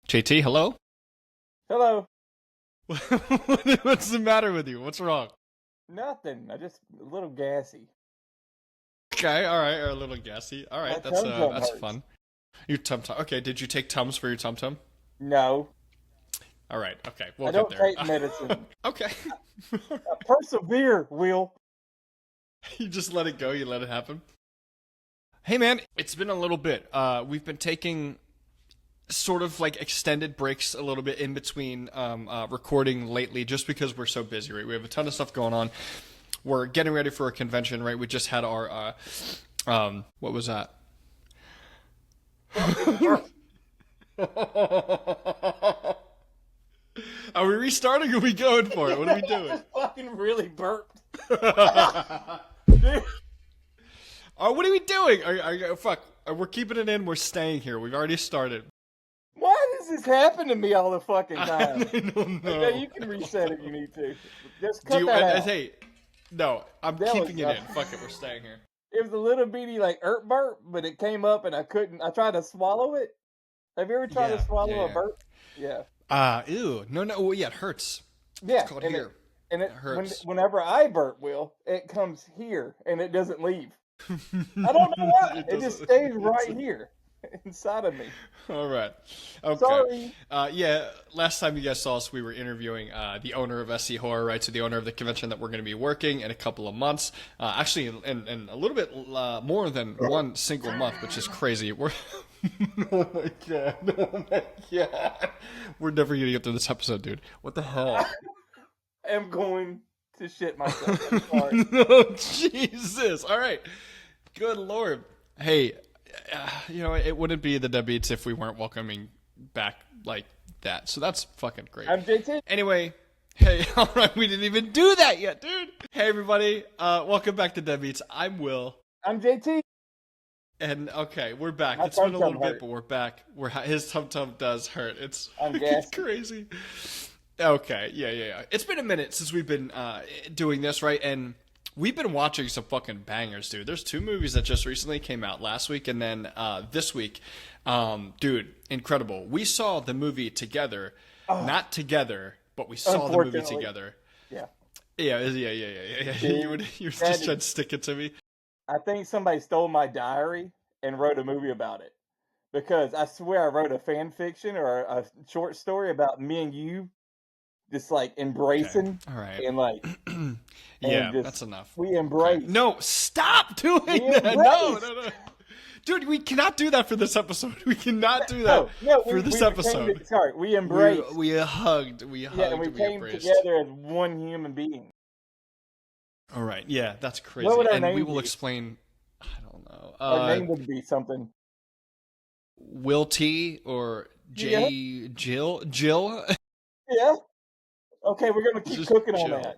JT, hello? Hello. What's the matter with you? What's wrong? Nothing. I just a little gassy. Okay, all right, or a little gassy. All My right, that's tum tum that's hurts. fun. Your tum tum. Okay, did you take Tums for your tum tum? No, All right, okay, I we'll get don't there. take medicine. Okay. I persevere, Will. You just let it go, you let it happen. Hey man, it's been a little bit. We've been taking sort of like extended breaks a little bit in between recording lately just because we're so busy, right? We have a ton of stuff going on. We're getting ready for a convention, right? We just had our what was that? Are we restarting or are we going for it? What are we I doing? just fucking really burped. Oh, what are we doing? Fuck. We're keeping it in. We're staying here. We've already started. Why does this happen to me all the fucking I time? don't know. Okay, you can reset if you need to. Just Do cut you? that out. Hey, no. I'm That keeping was, it in. Fuck it. We're staying here. It was a little bitty like burp, but it came up and I couldn't. I tried to swallow it. Have you ever tried to swallow a burp? Yeah. Ew. No. Well, yeah, it hurts. Yeah. It's called and here. it hurts. whenever I burp, Will, it comes here and it doesn't leave. I don't know why. It just stays right here inside of me. All right. Okay. Sorry. Yeah, last time you guys saw us, we were interviewing the owner of SC Horror, right? So the owner of the convention that we're going to be working in a couple of months. Actually, in a little bit more than one single month, which is crazy. We're oh my god. Oh my god. We're never going to get through this episode, dude. What the hell? I am going to shit myself. I'm sorry. No, Jesus. All right. Good Lord. Hey, it wouldn't be the Deadbeats if we weren't welcoming back like that. So that's fucking great. I'm JT. Anyway, hey, all right, we didn't even do that yet, dude. Hey, everybody. Welcome back to Deadbeats. I'm Will. I'm JT. And, okay, we're back. My It's been a little tum-tum bit, hurt. but we're back. His tum-tum does hurt. It's I'm fucking gassy. crazy. Okay, yeah. It's been a minute since we've been doing this, right? And we've been watching some fucking bangers, dude. There's two movies that just recently came out last week and then this week. Dude, incredible. We saw the movie together. Not together, but we saw the movie Unfortunately. together. Yeah. Yeah. You were just That trying to stick it to me. I think somebody stole my diary and wrote a movie about it. Because I swear I wrote a fan fiction or a short story about me and you just like embracing All right. and like Yeah, just- that's enough. we embrace. No, stop doing We that. No. embrace. Dude, we cannot do that for this episode. We cannot do that No, for this we episode. we embraced. We hugged. We hugged. Yeah, and we came embraced. together as one human being. All right. Yeah, that's crazy. What would our And we name will be? explain. I don't know. Our name would be something. Will T or Jill? Yeah. Okay, we're gonna keep Just cooking on Jill. that.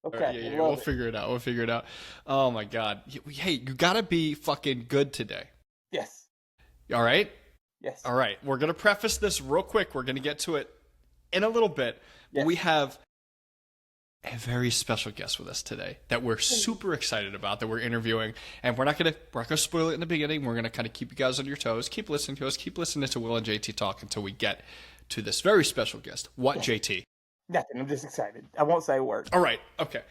All Okay, right, yeah, love we'll it. figure it out. We'll figure it out. Oh my god. Hey, you gotta be fucking good today. Yes. All right. Yes. All right, we're going to preface this real quick. We're going to get to it in a little bit. But Yes. we have a very special guest with us today that we're super excited about, that we're interviewing. And we're not going to spoil it in the beginning. We're going to kind of keep you guys on your toes. Keep listening to us. Keep listening to Will and JT talk until we get to this very special guest. What, JT? Nothing. I'm just excited. I won't say a word. All right. Okay,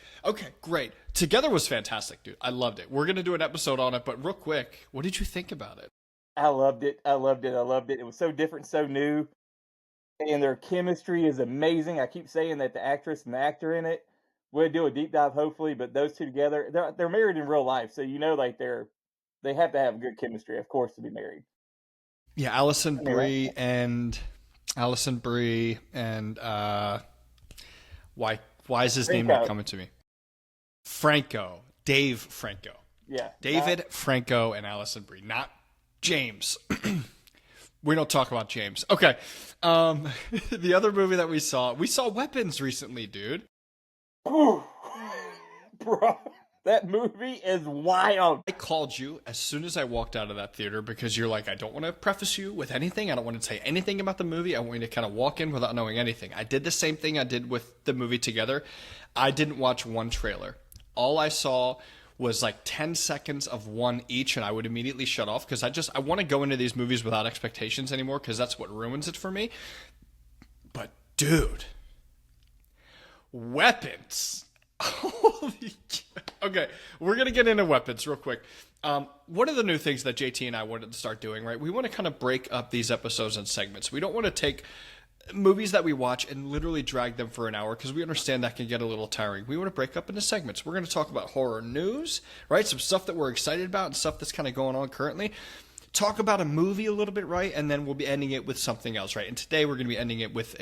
great. Together was fantastic, dude. I loved it. We're going to do an episode on it, but real quick, what did you think about it? I loved it. I loved it. I loved it. It was so different, so new. And their chemistry is amazing. I keep saying that the actress and the actor in it. We'll do a deep dive hopefully, but those two together, they're married in real life, so you know like they have to have good chemistry, of course, to be married. Yeah, Allison Anyway. Brie and why is his name not Franco. coming to me? Dave Franco. Yeah. David Franco and Allison Brie, not James. We don't talk about James. Okay. The other movie that we saw Weapons recently, dude. Whew. Bro, that movie is wild. I called you as soon as I walked out of that theater because you're like, I don't want to preface you with anything. I don't want to say anything about the movie. I want you to kind of walk in without knowing anything. I did the same thing I did with the movie Together. I didn't watch one trailer. All I saw was like 10 seconds of one each, and I would immediately shut off because I want to go into these movies without expectations anymore because that's what ruins it for me. But dude, weapons. Holy okay, we're gonna get into weapons real quick. One of the new things that JT and I wanted to start doing, right? We want to kind of break up these episodes in segments. We don't want to take movies that we watch and literally drag them for an hour because we understand that can get a little tiring. We want to break up into segments. We're going to talk about horror news, right? Some stuff that we're excited about and stuff that's kind of going on currently. Talk about a movie a little bit, right? And then we'll be ending it with something else, right? And today we're going to be ending it with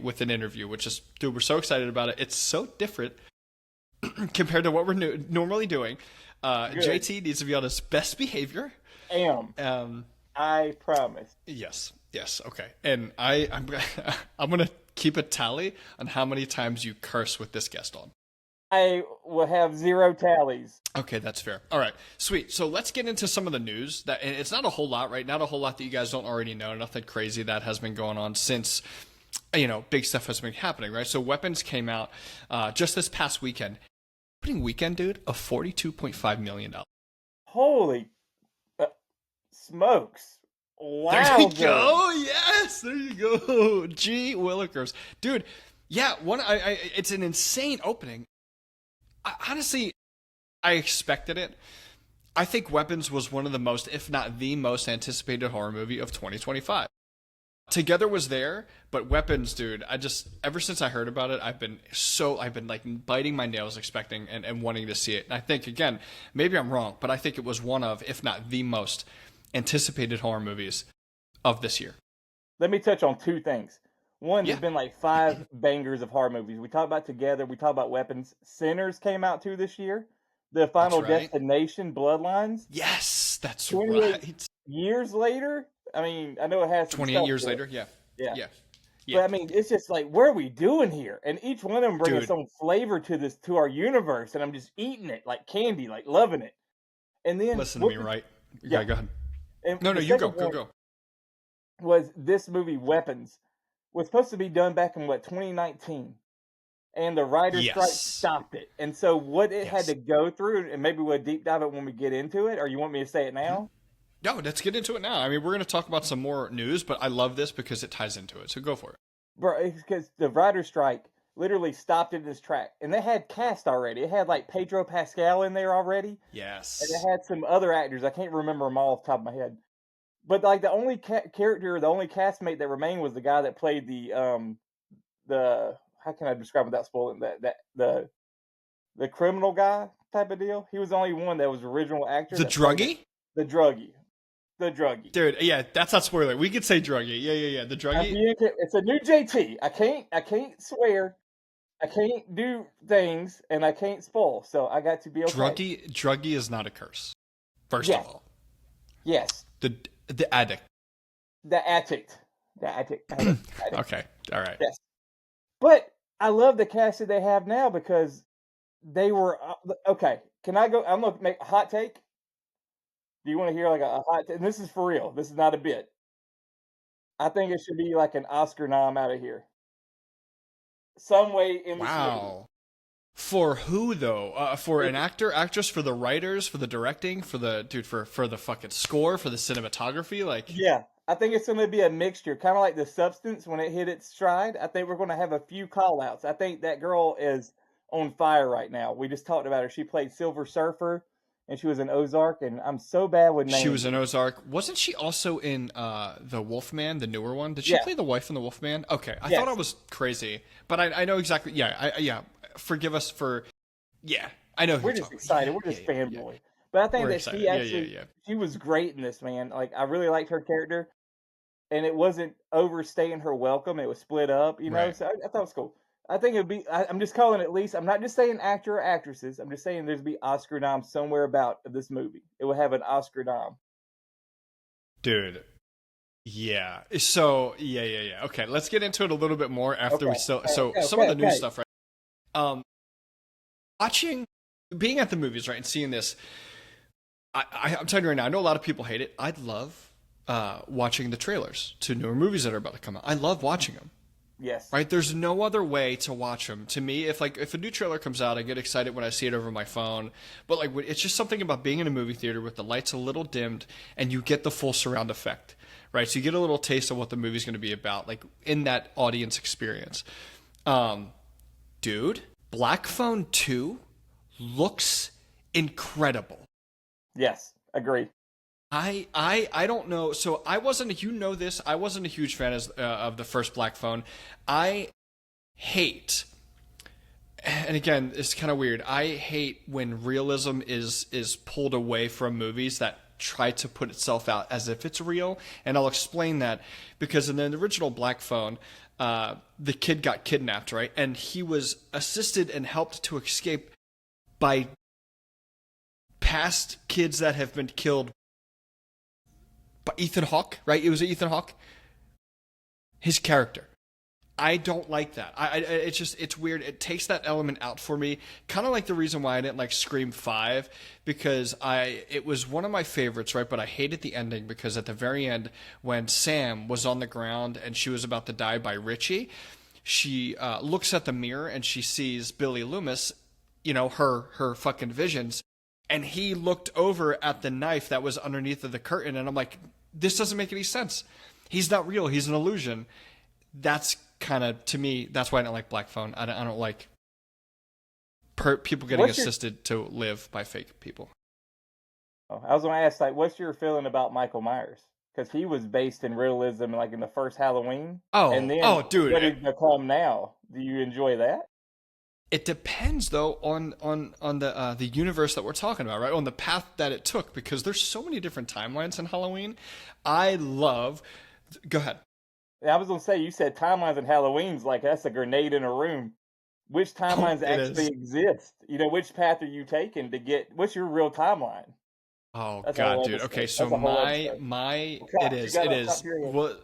with an interview, which is, dude, we're so excited about it. It's so different compared to what we're normally doing. JT needs to be on his best behavior. I promise. Yes. Okay. And I'm gonna keep a tally on how many times you curse with this guest on. I will have 0 tallies. Okay, that's fair. All right, sweet. So let's get into some of the news. And it's not a whole lot, right? Not a whole lot that you guys don't already know. Nothing crazy that has been going on since, big stuff has been happening, right? So Weapons came out just this past weekend. Opening weekend, dude, of $42.5 million. Holy smokes. Wow. There you go. Yes, there you go. Gee Willikers. Dude, yeah, it's an insane opening. Honestly, I expected it. I think Weapons was one of the most, if not the most anticipated horror movie of 2025. Together was there, but Weapons, dude, ever since I heard about it, I've been like biting my nails expecting and wanting to see it. And I think, again, maybe I'm wrong, but I think it was one of, if not the most anticipated horror movies of this year. Let me touch on 2 things. One, there's been like 5 bangers of horror movies. We talked about Together, we talked about Weapons. Sinners came out too this year. The Final Destination, Bloodlines. Yes, that's 28 right. years later, I mean, I know it has some 28 years later, yeah. But I mean, it's just like, what are we doing here? And each one of them brings its own flavor to our universe, and I'm just eating it like candy, like loving it. And then listen to me, right? Yeah, go ahead. And no, you go. Was this movie Weapons was supposed to be done back in 2019, and the writer's strike stopped it. And so what it had to go through, and maybe we'll deep dive it when we get into it, or you want me to say it now? No, let's get into it now. I mean, we're going to talk about some more news, but I love this because it ties into it. So go for it. Bro, it's because the writer's strike literally stopped it in its track. And they had cast already. It had like Pedro Pascal in there already. Yes. And it had some other actors. I can't remember them all off the top of my head. But like the only character, the only castmate that remained was the guy that played the how can I describe without spoiling that the criminal guy type of deal. He was the only one that was original actor. The druggie? The druggie. Dude, yeah, that's not spoiler. We could say druggie. Yeah. The druggie. It's a new JT. I can't swear. I can't do things, and I can't spoil. So I got to be okay. Druggie is not a curse. First of all. Yes. The addict. The addict. Okay. All right. Yes. But I love the cast that they have now because they were okay. Can I go? I'm gonna make a hot take. Do you want to hear like a hot take? And this is for real. This is not a bit. I think it should be like an Oscar nom out of here. Some way in this movie. For who though? For an actor, actress, for the writers, for the directing, for the for the fucking score, for the cinematography, like yeah. I think it's going to be a mixture, kind of like The Substance when it hit its stride. I think we're going to have a few call-outs. I think that girl is on fire right now. We just talked about her. She played Silver Surfer, and she was in Ozark, and I'm so bad with names. She was in Ozark. Wasn't she also in The Wolfman, the newer one? Did she play the wife in The Wolfman? Okay, I thought I was crazy, but I know exactly. Yeah, forgive us for. Yeah, I know. We're just excited. We're just fanboy. But I think that excited. she actually she was great in this, man. Like I really liked her character. And it wasn't overstaying her welcome. It was split up, you know. Right. So I thought it was cool. I think it'd be. I'm just calling it at least. I'm not just saying actor or actresses. I'm just saying there's be Oscar nom somewhere about this movie. It will have an Oscar nom. Dude. Yeah. So yeah. Okay, let's get into it a little bit more after some of the new stuff, right? Being at the movies, right, and seeing this. I'm telling you right now. I know a lot of people hate it. I'd love watching the trailers to newer movies that are about to come out. I love watching them. Yes. Right? There's no other way to watch them. To me, if a new trailer comes out, I get excited when I see it over my phone. But like, it's just something about being in a movie theater with the lights a little dimmed and you get the full surround effect, right? So you get a little taste of what the movie's going to be about, like in that audience experience. Dude, Black Phone 2 looks incredible. Yes, agree. I don't know. So I wasn't, you know this, I wasn't a huge fan of the first Black Phone. I hate, and again, it's kind of weird. I hate when realism is pulled away from movies that try to put itself out as if it's real. And I'll explain that because in the original Black Phone, the kid got kidnapped, right? And he was assisted and helped to escape by past kids that have been killed. Ethan Hawke, right? It was Ethan Hawke. His character. I don't like that. It's weird. It takes that element out for me. Kind of like the reason why I didn't like Scream 5, because it was one of my favorites, right? But I hated the ending because at the very end, when Sam was on the ground and she was about to die by Richie, she looks at the mirror and she sees Billy Loomis, you know, her fucking visions. And he looked over at the knife that was underneath of the curtain, and I'm like, this doesn't make any sense. He's not real. He's an illusion. That's kind of, to me, that's why I don't like Black Phone. I don't like people getting assisted to live by fake people. Oh, I was going to ask, like, what's your feeling about Michael Myers? Because he was based in realism, like in the first Halloween. And then, dude, what did become now? Do you enjoy that? It depends, though, on the universe that we're talking about, right? On the path that it took, because there's so many different timelines in Halloween. Go ahead. I was going to say, you said timelines in Halloween's like that's a grenade in a room. Which timelines actually exist? You know, which path are you taking to get? What's your real timeline? Oh God, dude. Okay, so it is. Well,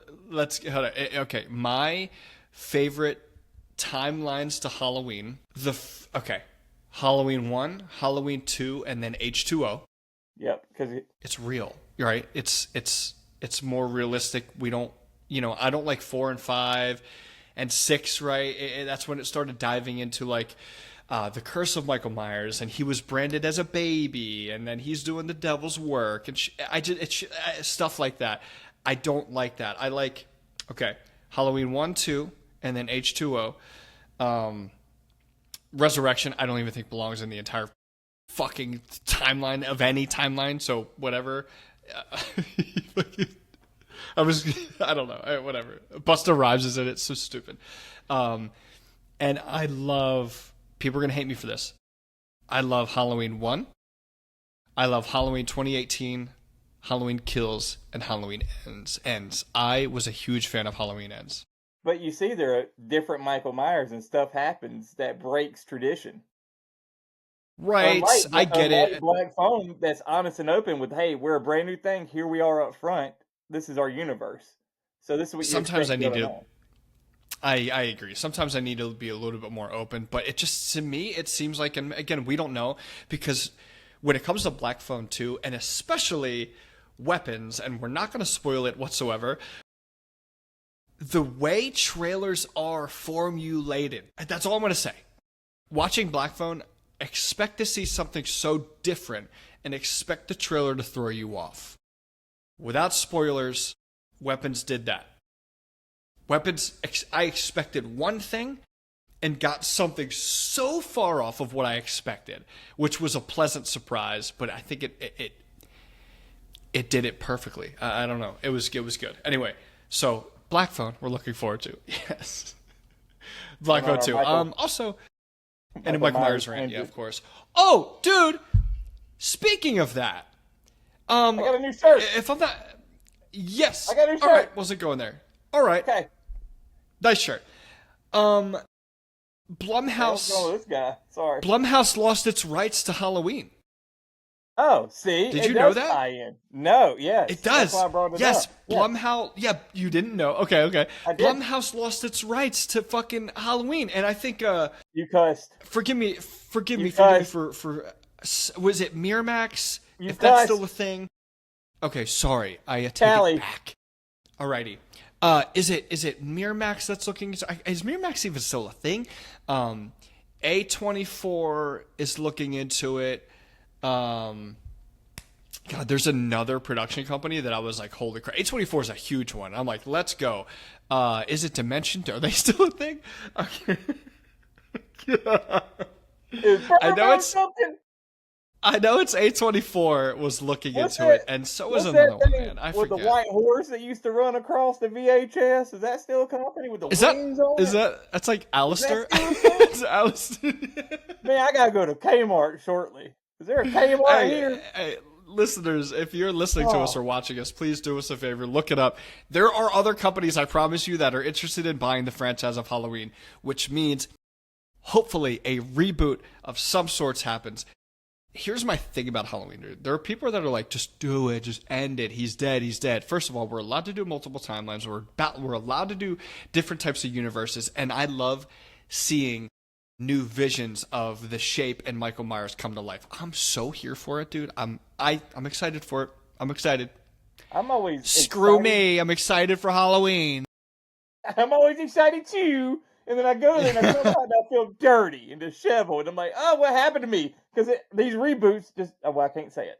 hold on. Okay, my favorite timelines to Halloween. Halloween 1, Halloween 2, and then H2O. Yep, because it's real. You're right. It's more realistic. We don't, I don't like 4 and 5 and 6, right? That's when it started diving into like the curse of Michael Myers, and he was branded as a baby, and then he's doing the devil's work, and stuff like that. I don't like that. I like, Halloween 1, 2, and then H2O. Resurrection, I don't even think belongs in the entire fucking timeline of any timeline, so whatever. I don't know, whatever. Busta Rhymes is in it, so stupid. And I love, people are going to hate me for this. I love Halloween 1. I love Halloween 2018, Halloween Kills, and Halloween Ends. I was a huge fan of Halloween Ends. But you see, there are different Michael Myers, and stuff happens that breaks tradition. Right, I get it. Black Phone, that's honest and open with, hey, we're a brand new thing. Here we are up front. This is our universe. So this is what you sometimes I need to. On. I agree. Sometimes I need to be a little bit more open, but it just, to me, it seems like, and again, we don't know, because when it comes to Black Phone 2, and especially weapons, and we're not going to spoil it whatsoever, the way trailers are formulated, that's all I'm going to say. Watching Black Phone, expect to see something so different and expect the trailer to throw you off. Without spoilers, Weapons did that. Weapons, I expected one thing and got something so far off of what I expected, which was a pleasant surprise, but I think it did it perfectly. I don't know. It was good. Anyway, so Black Phone, we're looking forward to. Yes. Black Phone 2. Also, and a Michael Myers rant, yeah, of course. Oh, dude, speaking of that. I got a new shirt. If I'm not... Yes. I got a new shirt. All right, wasn't going there. All right. Okay. Nice shirt. Blumhouse... This guy. Sorry. Blumhouse lost its rights to Halloween. Oh, see? Did you know that? Tie in. No, yes. It does. That's why I brought it yes, up. Blumhouse... Yeah, you didn't know. Okay. I did. Blumhouse lost its rights to fucking Halloween, and I think... You cussed. Forgive me for... Was it Miramax? If that's still a thing. Okay, sorry. I take it back. Alrighty. Is it Miramax that's looking? Is Miramax even still a thing? A24 is looking into it. God, there's another production company that I was like, holy crap. A24 is a huge one. I'm like, let's go. Is it Dimension? Are they still a thing? Okay. I know it's A24 was looking into it, and so was another one, man. I forget. With the white horse that used to run across the VHS? Is that still a company with the wings on it? That's like Alistair? It's Alistair. Man, I gotta go to Kmart shortly. Is there a Kmart here? Hey, listeners, if you're listening to us or watching us, please do us a favor. Look it up. There are other companies, I promise you, that are interested in buying the franchise of Halloween, which means hopefully a reboot of some sorts happens. Here's my thing about Halloween, dude. There are people that are like, just do it, just end it. He's dead, he's dead. First of all, we're allowed to do multiple timelines. We're allowed to do different types of universes, and I love seeing new visions of the Shape and Michael Myers come to life. I'm so here for it, dude. I'm excited for it. I'm excited. I'm always Screw excited. me. I'm excited for Halloween. I'm always excited too. And then I go there and I come out and I feel dirty and disheveled. And I'm like, oh, what happened to me? Because these reboots just, I can't say it.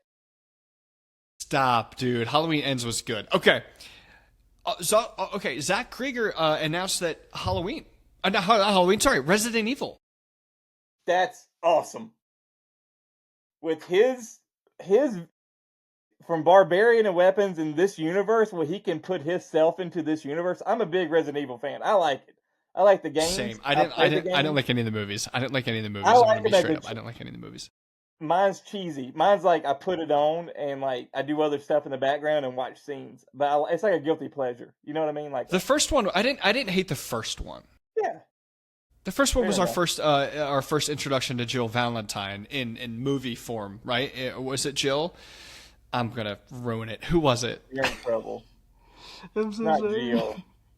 Stop, dude. Halloween Ends was good. Okay. Zach Krieger announced that Resident Evil. That's awesome. With his from Barbarian and Weapons in this universe, where he can put himself into this universe. I'm a big Resident Evil fan. I like it. I like the games. Same. I didn't like any of the movies. I didn't like any of the movies. I didn't like any of the movies. Mine's cheesy. Mine's like I put it on and like I do other stuff in the background and watch scenes. But it's like a guilty pleasure. You know what I mean? Like the first one, I didn't hate the first one. Yeah. The first one was our first introduction to Jill Valentine in movie form, right? Was it Jill? I'm gonna ruin it. Who was it? You're in trouble. I'm so Not sorry. Jill.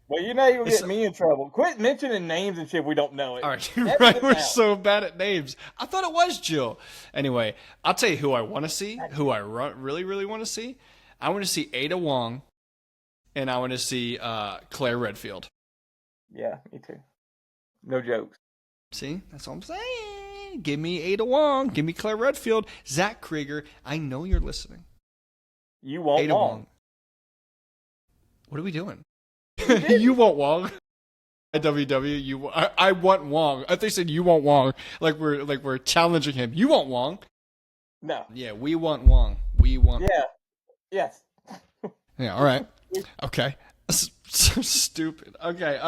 Well, you know you'll get me in trouble. Quit mentioning names and shit if we don't know it. All right, you're right. We're so bad at names. I thought it was Jill. Anyway, I'll tell you who I want to see, who I really, really want to see. I want to see Ada Wong, and I want to see Claire Redfield. Yeah, me too. No jokes. See? That's what I'm saying. Give me Ada Wong. Give me Claire Redfield. Zach Krieger, I know you're listening. You want Ada Wong. Wong. What are we doing? You want Wong? I want Wong. I think they said you want Wong. Like we're challenging him. You want Wong? No. Yeah, we want Wong. We want. Yeah. Yes. Yeah. All right. Okay. So stupid. Okay.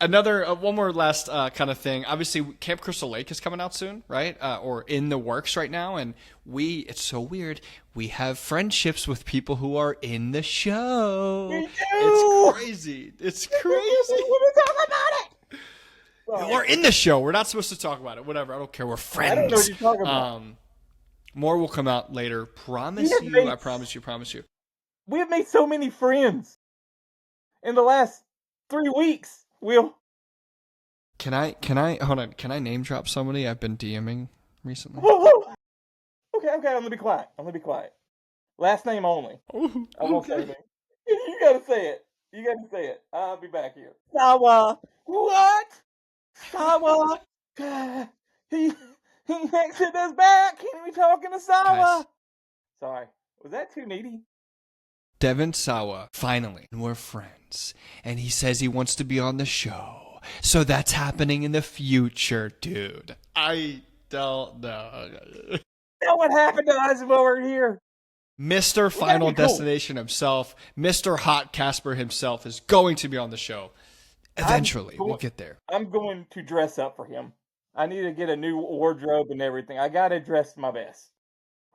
One more last kind of thing. Obviously, Camp Crystal Lake is coming out soon, right? Or in the works right now, and it's so weird. We have friendships with people who are in the show. We do. It's crazy. It's crazy. We're talking about it. Well, We're in the show. We're not supposed to talk about it. Whatever. I don't care. We're friends. I don't know what you're talking about. More will come out later. Promise We have you. made- I promise you. Promise you. We have made so many friends in the last 3 weeks. Will. Can I hold on? Can I name drop somebody I've been DMing recently? Whoa. Okay, I'm gonna be quiet. Last name only. Oh, I won't say anything. You gotta say it. I'll be back here. Sawa. What? Sawa. He exited us back. He be talking to Sawa. Guys. Sorry. Was that too needy? Devin Sawa, finally, we're friends. And he says he wants to be on the show. So that's happening in the future, dude. I don't know. Know what happened to us while we're here? Mr. Final Destination himself, Mr. Hot Casper himself is going to be on the show. Eventually, we'll get there. I'm going to dress up for him. I need to get a new wardrobe and everything. I gotta dress my best.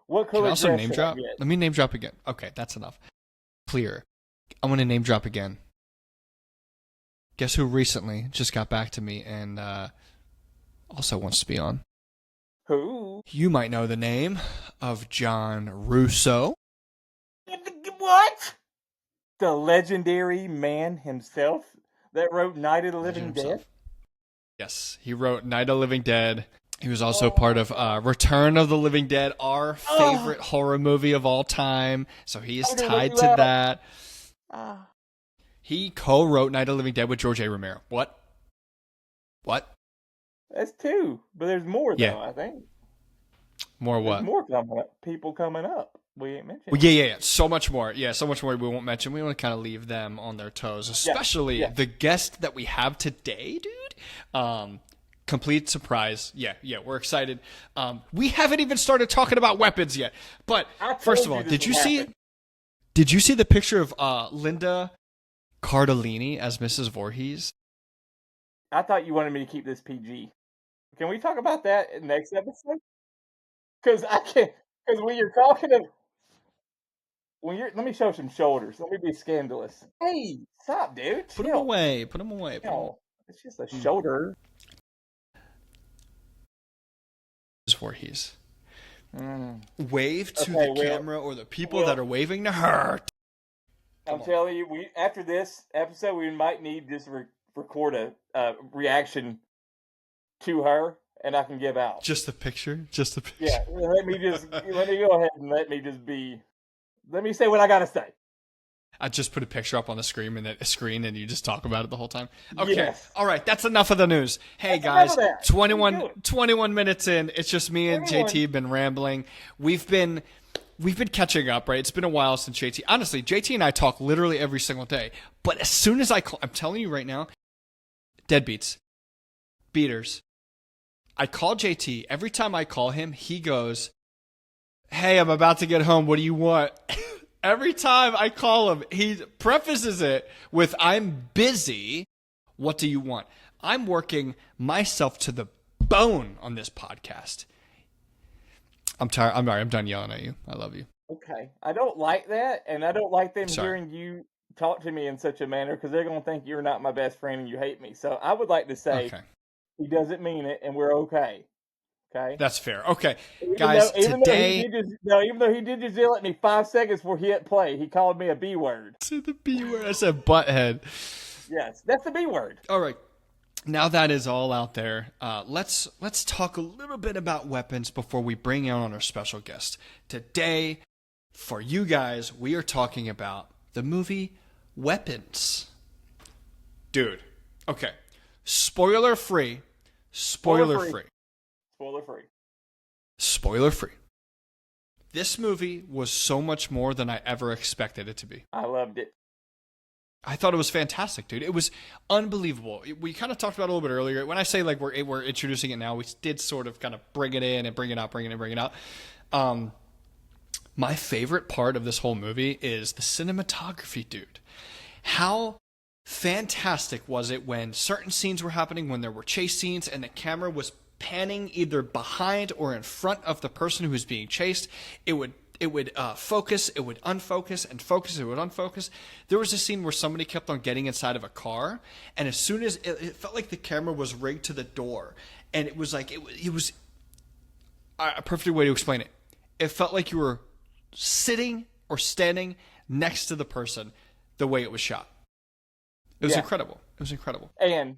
What Can color I also dress name should I drop? get? Let me name drop again. Okay, that's enough. Clear. I want to name drop again. Guess who recently just got back to me and also wants to be on? Who? You might know the name of John Russo. What? The legendary man himself that wrote Night of the Living Dead? Yes, he wrote Night of the Living Dead. He was also part of Return of the Living Dead, our favorite horror movie of all time. So he is tied to that. He co-wrote Night of the Living Dead with George A. Romero. What? That's 2, but there's more Yeah. though. I think More there's what? more coming up. People coming up. We ain't mentioned. Well, yeah. So much more. Yeah, so much more we won't mention. We want to kind of leave them on their toes, especially the guest that we have today, dude. Complete surprise. Yeah, we're excited. We haven't even started talking about weapons yet. But first of all, did you see the picture of Linda Cardellini as Mrs. Voorhees? I thought you wanted me to keep this PG. Can we talk about that in next episode? Because I can't. Because when you're talking to, let me show some shoulders. Let me be scandalous. Hey, stop, dude. Put them away. No, it's just a shoulder. Mrs. Voorhees. Wave to the camera or the people that are waving to her. I'm telling you, after this episode, we might need just record a reaction to her, and I can give out. Just the picture? Yeah, let me go ahead and let me say what I gotta say. I just put a picture up on the screen and you just talk about it the whole time. Okay. Yes. All right. That's enough of the news. Hey guys, 21 minutes in. It's just me and JT have been rambling. We've been catching up, right? It's been a while since JT. Honestly, JT and I talk literally every single day. But as soon as I'm telling you right now, Deadbeats, Beaters. I call JT. Every time I call him, he goes, "Hey, I'm about to get home. What do you want?" Every time I call him, he prefaces it with, "I'm busy. What do you want?" I'm working myself to the bone on this podcast. I'm tired. I'm done yelling at you. I love you. Okay. I don't like that, and I don't like them hearing you talk to me in such a manner because they're going to think you're not my best friend and you hate me. So I would like to say he doesn't mean it, and we're okay. Okay? That's fair. Okay. Guys, even though he did just yell at me 5 seconds before he hit play, he called me a B word. Say the B word. I said butthead. Yes, that's the B word. All right. Now that is all out there, let's talk a little bit about weapons before we bring on our special guest. Today, for you guys, we are talking about the movie Weapons. Dude, okay. Spoiler free. This movie was so much more than I ever expected it to be. I loved it. I thought it was fantastic, dude. It was unbelievable. We kind of talked about it a little bit earlier. When I say like we're introducing it now, we did sort of kind of bring it in and bring it out. My favorite part of this whole movie is the cinematography, dude. How fantastic was it when certain scenes were happening, when there were chase scenes, and the camera was panning either behind or in front of the person who was being chased. It would focus, it would unfocus, and focus, it would unfocus. There was a scene where somebody kept on getting inside of a car, and as soon as it felt like the camera was rigged to the door, and it was like it was a perfect way to explain it. It felt like you were sitting or standing next to the person the way it was shot. It was incredible. It was incredible. And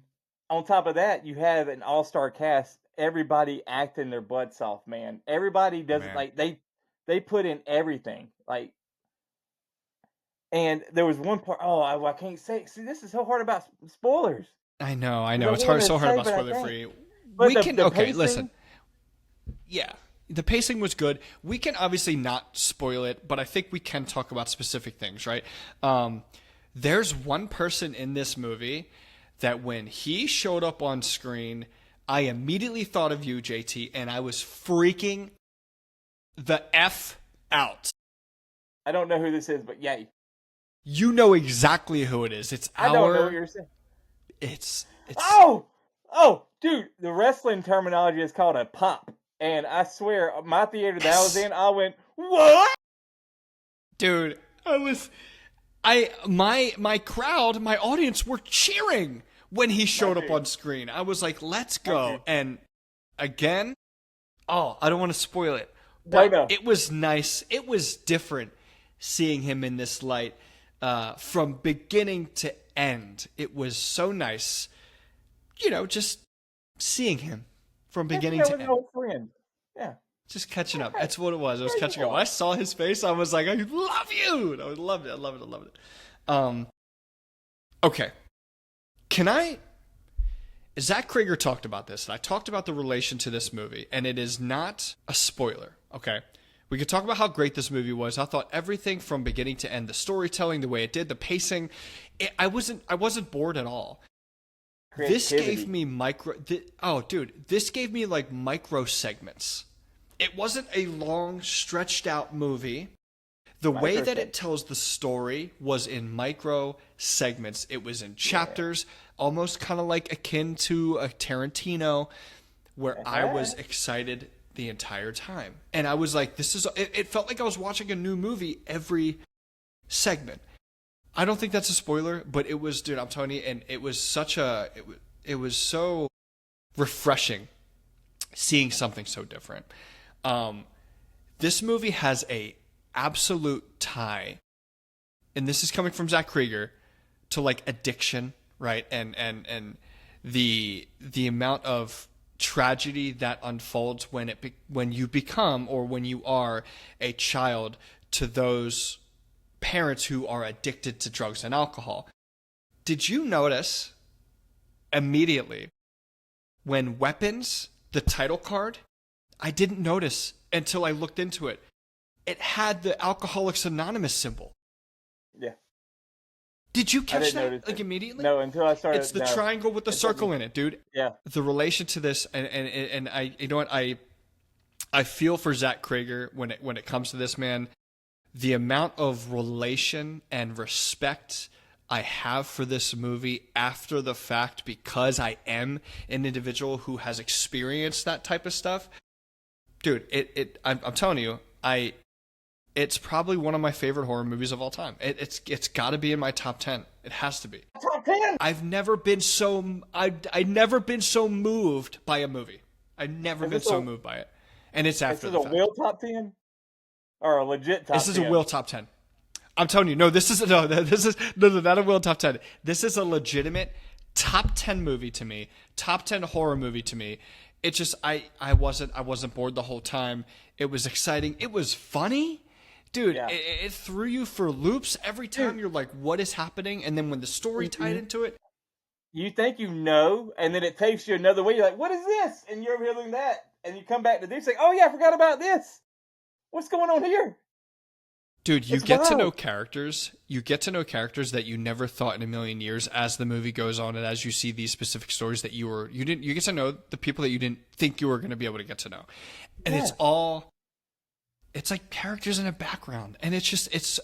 on top of that, you have an all-star cast. Everybody acting their butts off, man. Everybody doesn't like they put in everything. Like, and there was one part. Oh, I can't say. See, this is so hard about spoilers. I know. It's so hard about spoiler free. Listen. Yeah, the pacing was good. We can obviously not spoil it, but I think we can talk about specific things, right? There's one person in this movie that when he showed up on screen, I immediately thought of you, JT, and I was freaking the F out. I don't know who this is, but yay. You know exactly who it is. I don't know what you're saying. It's Oh, dude, the wrestling terminology is called a pop. And I swear, my theater that I was in, I went, what? Dude, my crowd, my audience were cheering when he showed up on screen. I was like, let's go. And again, I don't want to spoil it. But it was nice. It was different seeing him in this light from beginning to end. It was so nice, just seeing him from beginning to end. Old friend. Yeah. Just catching up. That's what it was. It was catching up. When I saw his face, I was like, I love you. I loved it. Okay. Can I? Zach Krieger talked about this, and I talked about the relation to this movie, and it is not a spoiler, okay? We could talk about how great this movie was. I thought everything from beginning to end, the storytelling, the way it did, the pacing, I wasn't bored at all. This gave me this gave me like micro segments. It wasn't a long, stretched out movie. The way that it tells the story was in micro segments. It was in chapters, almost kind of like akin to a Tarantino, where I was excited the entire time. And I was like, it felt like I was watching a new movie every segment. I don't think that's a spoiler, but it was, dude, I'm telling you, and it was it was so refreshing seeing something so different. This movie has a absolute tie, and this is coming from Zach Krieger, to like addiction, right? And the amount of tragedy that unfolds when you become, or when you are, a child to those parents who are addicted to drugs and alcohol. Did you notice immediately when Weapons, the title card, I didn't notice until I looked into it. It had the Alcoholics Anonymous symbol. Yeah. Did you catch that like immediately? No, until I started. It's the triangle with the circle in it, dude. Yeah. The relation to this, and I, you know what, I feel for Zach Krieger when it comes to this, man. The amount of relation and respect I have for this movie after the fact, because I am an individual who has experienced that type of stuff, dude. I'm telling you, it's probably one of my favorite horror movies of all time. It's got to be in my top 10. It has to be. Top 10. I've never been so moved by a movie. I've never been so moved by it. And it's after the fact. This is a Will top 10 or a legit top 10? This is a Will top 10. I'm telling you, no, this is not a Will top 10. This is a legitimate top 10 movie to me. Top 10 horror movie to me. It just I wasn't bored the whole time. It was exciting. It was funny. Dude, yeah. It threw you for loops every time. Dude, you're like, what is happening? And then when the story tied into it, you think you know, and then it takes you another way. You're like, what is this? And you're revealing that. And you come back to this, like, oh yeah, I forgot about this. What's going on here? Dude, you get to know characters. You get to know characters that you never thought in a million years as the movie goes on, and as you see these specific stories that you get to know the people that you didn't think you were going to be able to get to know. And it's like characters in a background, and it's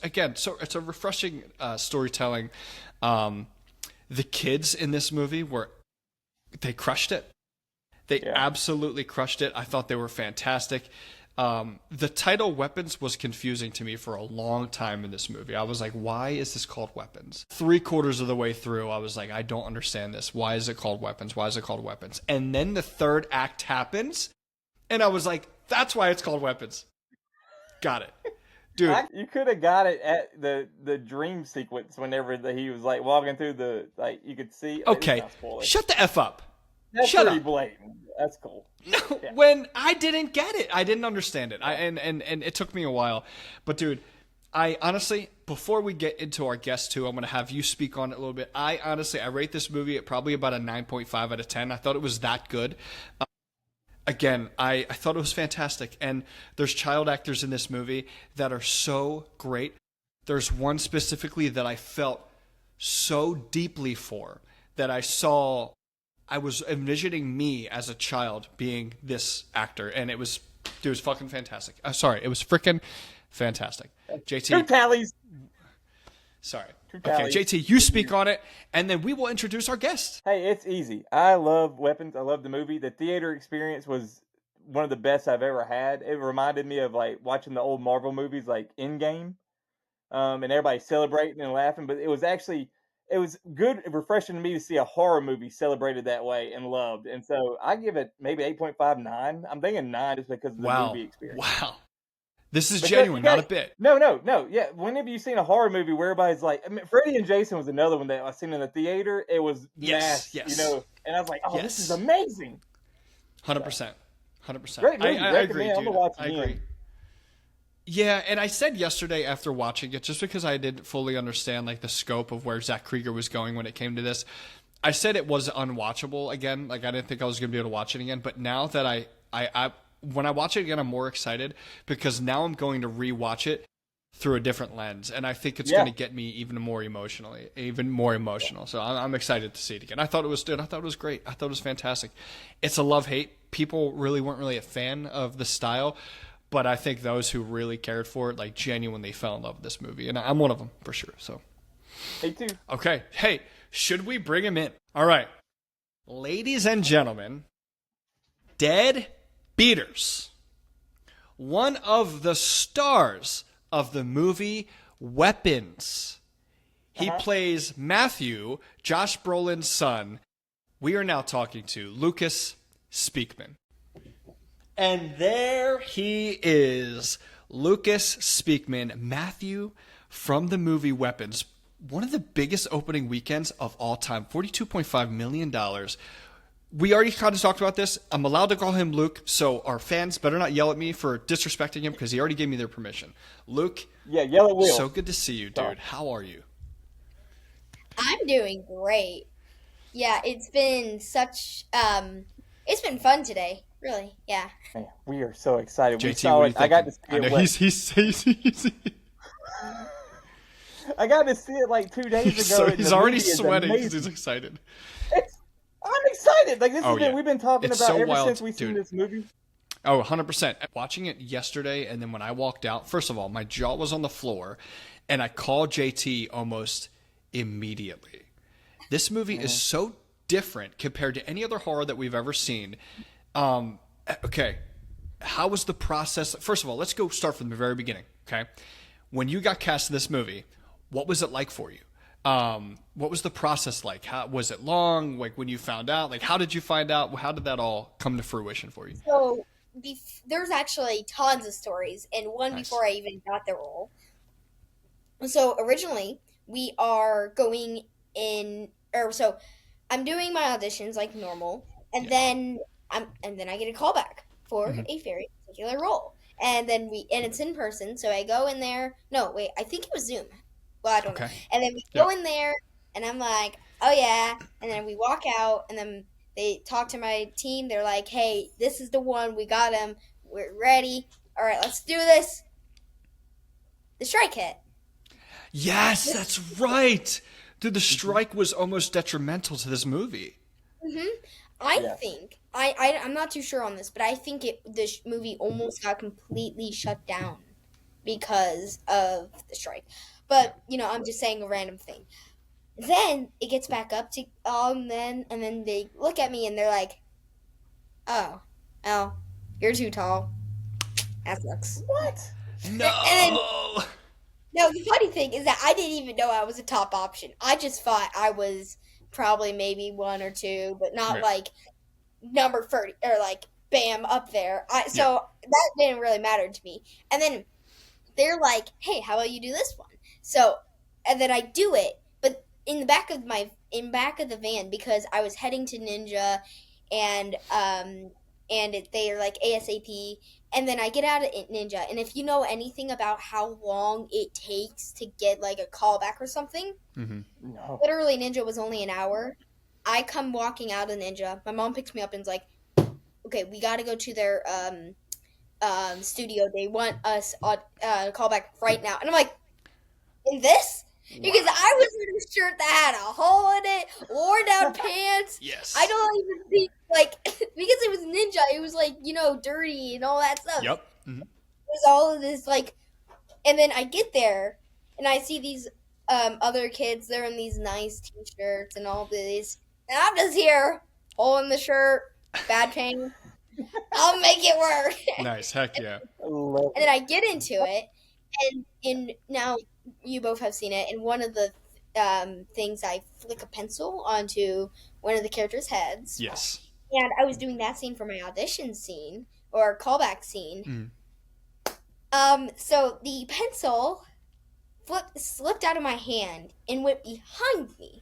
a refreshing storytelling. The kids in this movie they crushed it. They absolutely crushed it. I thought they were fantastic. The title Weapons was confusing to me for a long time in this movie. I was like, why is this called Weapons? 3/4 of the way through, I was like, I don't understand this. Why is it called Weapons? Why is it called Weapons? And then the third act happens, and I was like, that's why it's called Weapons. Got it. Dude. You could have got it at the dream sequence whenever he was like walking through you could see. Okay, shut the F up. That's pretty blatant. That's cool. No, when I didn't get it, I didn't understand it. And it took me a while. But dude, I honestly, before we get into our guest too, I'm going to have you speak on it a little bit. I rate this movie at probably about a 9.5 out of 10. I thought it was that good. Again, I thought it was fantastic. And there's child actors in this movie that are so great. There's one specifically that I felt so deeply for, that I was envisioning me as a child being this actor. And it was fucking fantastic. It was freaking fantastic. JT. Two tallies. Sorry. Okay, JT, you speak on it, and then we will introduce our guest. Hey, it's easy. I love Weapons. I love the movie. The theater experience was one of the best I've ever had. It reminded me of like watching the old Marvel movies like Endgame, and everybody celebrating and laughing. But it was good and refreshing to me to see a horror movie celebrated that way and loved. And so I give it maybe 8.5, 9. I'm thinking 9 just because of the movie experience. Wow. This is genuine, not a bit. No. Yeah, whenever you've seen a horror movie where everybody's like, Freddy and Jason was another one that I seen in the theater. It was mass, and I was like, this is amazing. 100%. 100%. Great movie. I agree, dude. I'm gonna watch it I again. agree. Yeah, and I said yesterday after watching it, just because I didn't fully understand like the scope of where Zach Krieger was going when it came to this, I said it was unwatchable again. Like I didn't think I was going to be able to watch it again. But now that I when I watch it again, I'm more excited because now I'm going to rewatch it through a different lens, and I think it's going to get me even more emotional. So I'm excited to see it again. I thought it was good. I thought it was great. I thought it was fantastic. It's a love-hate. People really weren't really a fan of the style, but I think those who really cared for it, like, genuinely fell in love with this movie, and I'm one of them for sure. So, Me too. okay, hey, should we bring him in? All right, ladies and gentlemen, Deadbeats, one of the stars of the movie Weapons. He plays Matthew, Josh Brolin's son. We are now talking to Luke Speakman. And there he is, Lucas Speakman, Matthew from the movie Weapons. One of the biggest opening weekends of all time, $42.5 million. We already kind of talked about this. I'm allowed to call him Luke, so our fans better not yell at me for disrespecting him because he already gave me their permission. Luke, yeah, yell at Will. So good to see you, dude. How are you? I'm doing great. Yeah, it's been it's been fun today, really. Yeah. Man, we are so excited. JT, we saw it. I got to see it. I got to see it like 2 days ago. He's already sweating because he's excited. I'm excited. Like this we've been talking it's about so ever wild, since we've seen this movie. Oh, 100%. Watching it yesterday, and then when I walked out, first of all, my jaw was on the floor, and I called JT almost immediately. This movie is so different compared to any other horror that we've ever seen. Okay, how was the process? First of all, let's go start from the very beginning, okay? When you got cast in this movie, what was it like for you? What was the process like? How was it long? Like when you found out, like how did you find out? How did that all come to fruition for you? So there's actually tons of stories, and one before I even got the role. So originally we are going in, so I'm doing my auditions like normal, and then I get a call back for a very particular role, and then it's in person. So I go in there. No, wait, I think it was Zoom. Well, I don't know. And then we go in there, and I'm like, oh, yeah. And then we walk out, and then they talk to my team. They're like, hey, this is the one. We got him. We're ready. All right, let's do this. The strike hit. Yes, that's right. Dude, the strike was almost detrimental to this movie. I think, I'm not too sure on this, but I think the movie almost got completely shut down because of the strike. But, I'm just saying a random thing. Then it gets back up to, and then they look at me and they're like, oh, you're too tall. That sucks. What? No! No, the funny thing is that I didn't even know I was a top option. I just thought I was probably maybe 1 or 2, but not like number 30 or like bam up there. So that didn't really matter to me. And then they're like, hey, how about you do this one? So, and then I do it, but in the back of the van, because I was heading to Ninja, and they're like ASAP, and then I get out of Ninja, and if you know anything about how long it takes to get like a callback or something, no. Literally Ninja was only an hour. I come walking out of Ninja, my mom picks me up and is like, okay, we got to go to their studio. They want us on callback right now, and I'm like, in this? Because I was in a shirt that had a hole in it, wore down pants. Yes. I don't even think, because it was Ninja, it was dirty and all that stuff. Yep. It was all of this, and then I get there, and I see these other kids, they're in these nice t-shirts and all this, and I'm just here, hole in the shirt, bad pain. I'll make it work. Nice, heck yeah. And then I get into it, and now you both have seen it, and one of the things, I flick a pencil onto one of the characters' heads. Yes. And I was doing that scene for my audition scene, or callback scene. So the pencil slipped out of my hand and went behind me.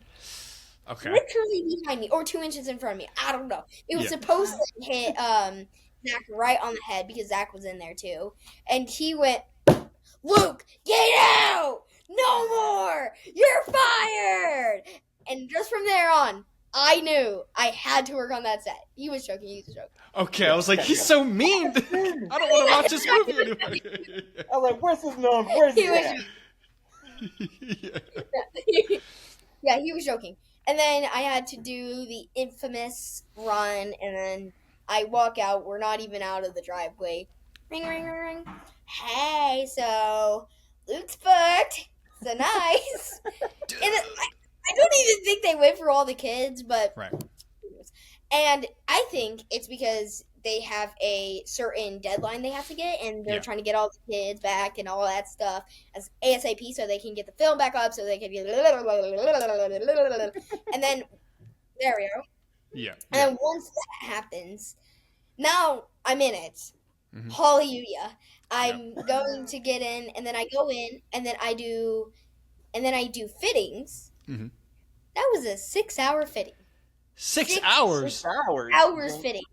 Okay. Literally behind me, or 2 inches in front of me. I don't know. It was supposed to hit Zach right on the head, because Zach was in there too. And he went, and Luke, get out! No more! You're fired! And just from there on, I knew I had to work on that set. He was joking. Okay, I was like, he's so mean. I don't want to watch this movie anymore. I was like, where's his number? Where's he at? Yeah, he was joking. And then I had to do the infamous run, and then I walk out. We're not even out of the driveway. Ring, ring, ring, ring. Hey, so Luke's booked. So nice. And I don't even think they wait for all the kids, but right. And I think it's because they have a certain deadline they have to get, and they're trying to get all the kids back and all that stuff as ASAP so they can get the film back up, so they can get and then there we go. Yeah. And then once that happens, now I'm in it. Mm-hmm. Hallelujah. I'm going to get in, and then I go in, and then I do fittings. Mm-hmm. That was a 6-hour fitting. 6 hours? 6 hours. Hours fitting.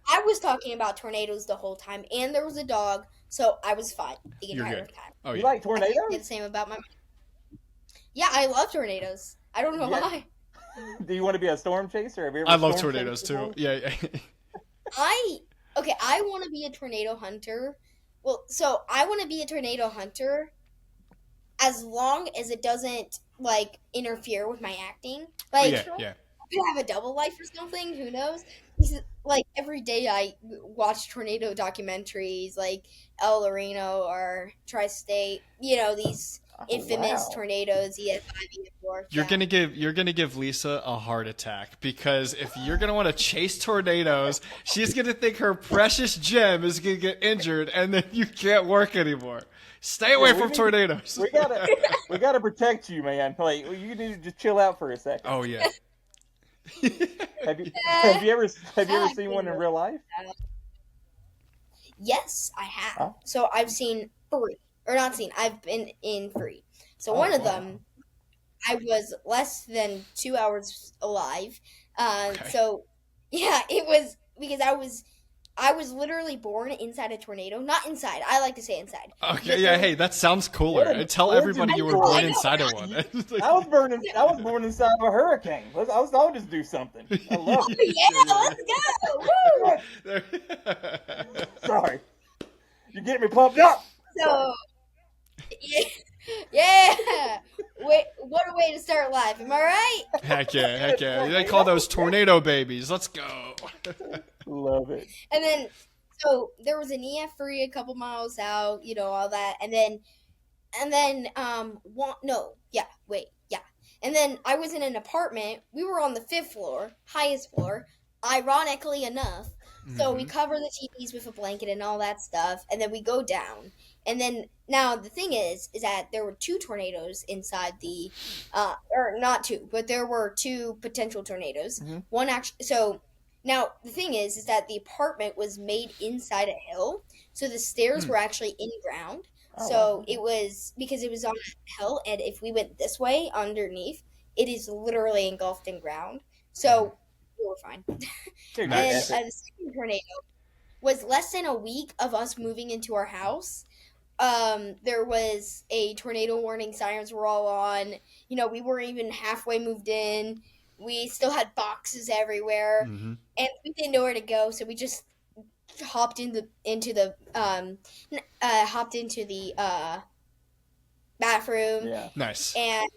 I was talking about tornadoes the whole time, and there was a dog, so I was fine the entire time. Oh, you like tornadoes? I the same about my. Yeah, I love tornadoes. I don't know why. Do you want to be a storm chaser? Have you ever I love tornadoes too. Yeah. I want to be a tornado hunter. Well, so I want to be a tornado hunter as long as it doesn't like interfere with my acting. Like, yeah. I could have a double life or something. Who knows? Like every day, I watch tornado documentaries, like El Reno or Tri-State. You know, these infamous tornadoes. EF5, EF4. You're gonna give Lisa a heart attack, because if you're gonna want to chase tornadoes, she's gonna think her precious gem is gonna get injured, and then you can't work anymore. Stay away from tornadoes. We gotta protect you, man. Like, you need to just chill out for a second. Oh yeah. Have you ever seen one in real life? Yes, I have. Huh? So I've seen 3, or not seen. I've been in 3. So one of them, I was less than 2 hours alive. So yeah, it was because I was literally born inside a tornado. Not inside. I like to say inside. Okay, yeah. Hey, that sounds cooler. Tell everybody you were born inside of one. I was born inside of a hurricane. I'll just do something. I love it. Yeah, let's go. Woo! Sorry, you get me pumped up. So, yeah. Wait, what a way to start life. Am I right? Heck yeah. They call those tornado babies. Let's go. Love it. And then, so there was an EF3 a couple miles out, you know, all that. And then, And then I was in an apartment. We were on the 5th floor, highest floor, ironically enough. So we cover the TVs with a blanket and all that stuff, and then we go down. And then now the thing is that there were 2 tornadoes inside the, or not 2, but there were 2 potential tornadoes. Mm-hmm. One actually. So now the thing is that the apartment was made inside a hill, so the stairs were actually in ground. Oh, so wow. It was because it was on a hill, and if we went this way underneath, it is literally engulfed in ground. So we were fine. And the second tornado was less than a week of us moving into our house. There was a tornado warning, sirens were all on. You know, we weren't even halfway moved in. We still had boxes everywhere, and we didn't know where to go, so we just hopped into the bathroom. Yeah. Nice. And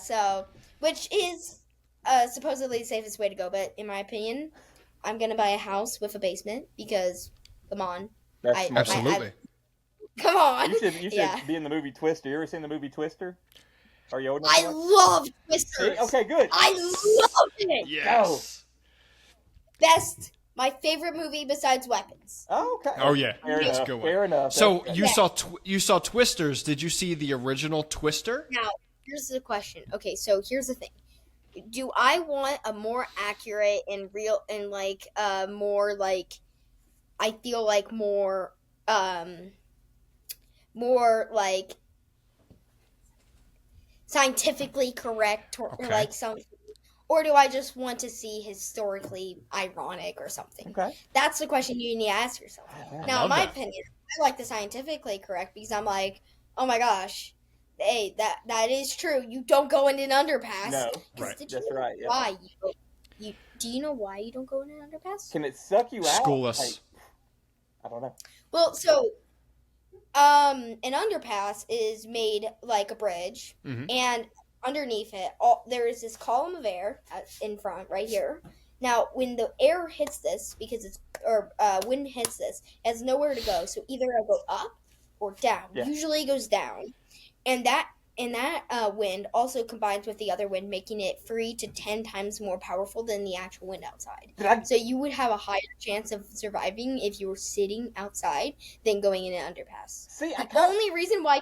so which is supposedly the safest way to go, but in my opinion, I'm gonna buy a house with a basement because come on. Absolutely. Come on. You should be in the movie Twister. You ever seen the movie Twister? Are you old enough? I love Twister. Okay, good. I love it. Yes. Best. My favorite movie besides Weapons. Oh, okay. Oh yeah, that's a good one. Fair enough. So you saw Twisters. Did you see the original Twister? Now here's the question. Okay, so here's the thing. Do I want a more accurate and real and like more like I feel like more like scientifically correct or like something? Or do I just want to see historically ironic or something? Okay. That's the question you need to ask yourself. Now, in my opinion, like the scientifically correct because I'm like, oh my gosh, hey, that is true. You don't go in an underpass. No, Right. That's right. Yeah. Why do you know why you don't go in an underpass? Can it suck you out? School us. Like, I don't know. Well, so an underpass is made like a bridge, and underneath it, there is this column of air in front, right here. Now, when the air hits this, wind hits this, it has nowhere to go. So either it'll go up or down. Yeah. Usually it goes down, and that wind also combines with the other wind, making it 3 to 10 times more powerful than the actual wind outside. So you would have a higher chance of surviving if you were sitting outside than going in an underpass. See, the only reason why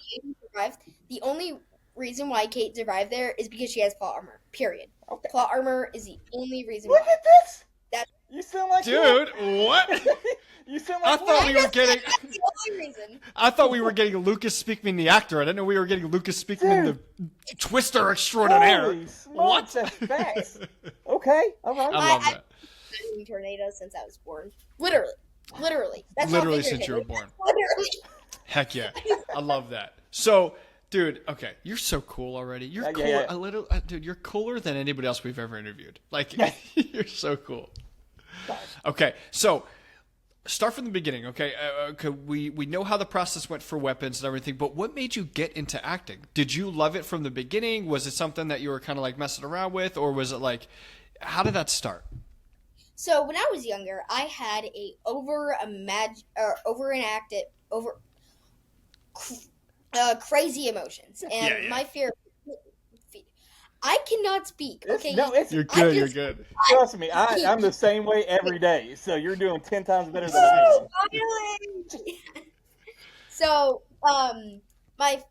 Kate survived there is because she has plot armor. Period. Okay. Plot armor is the only reason. Look at this. You sound like Dude, what? You sound like I thought we were getting. That's the only reason. I thought we were getting Lucas Speakman, the actor. I didn't know we were getting Lucas Speakman, the twister extraordinaire. Holy smokes, that's facts. Okay, all right. I love that. I've been in tornadoes since I was born. Literally. That's Literally how since you were born. Literally. Heck yeah, I love that. So, dude, okay, you're so cool already. You're cooler, yeah. a little, dude. You're cooler than anybody else we've ever interviewed. Like, you're so cool. Okay, so start from the beginning. Okay, we know how the process went for weapons and everything, but what made you get into acting? Did you love it from the beginning? Was it something that you were kind of like messing around with, or was it like, how did that start? So when I was younger, I had a crazy emotions, and my fear. I cannot speak. Okay, You're good. You're good. Trust me, I'm the same way every day. So you're doing 10 times better than I am. So, my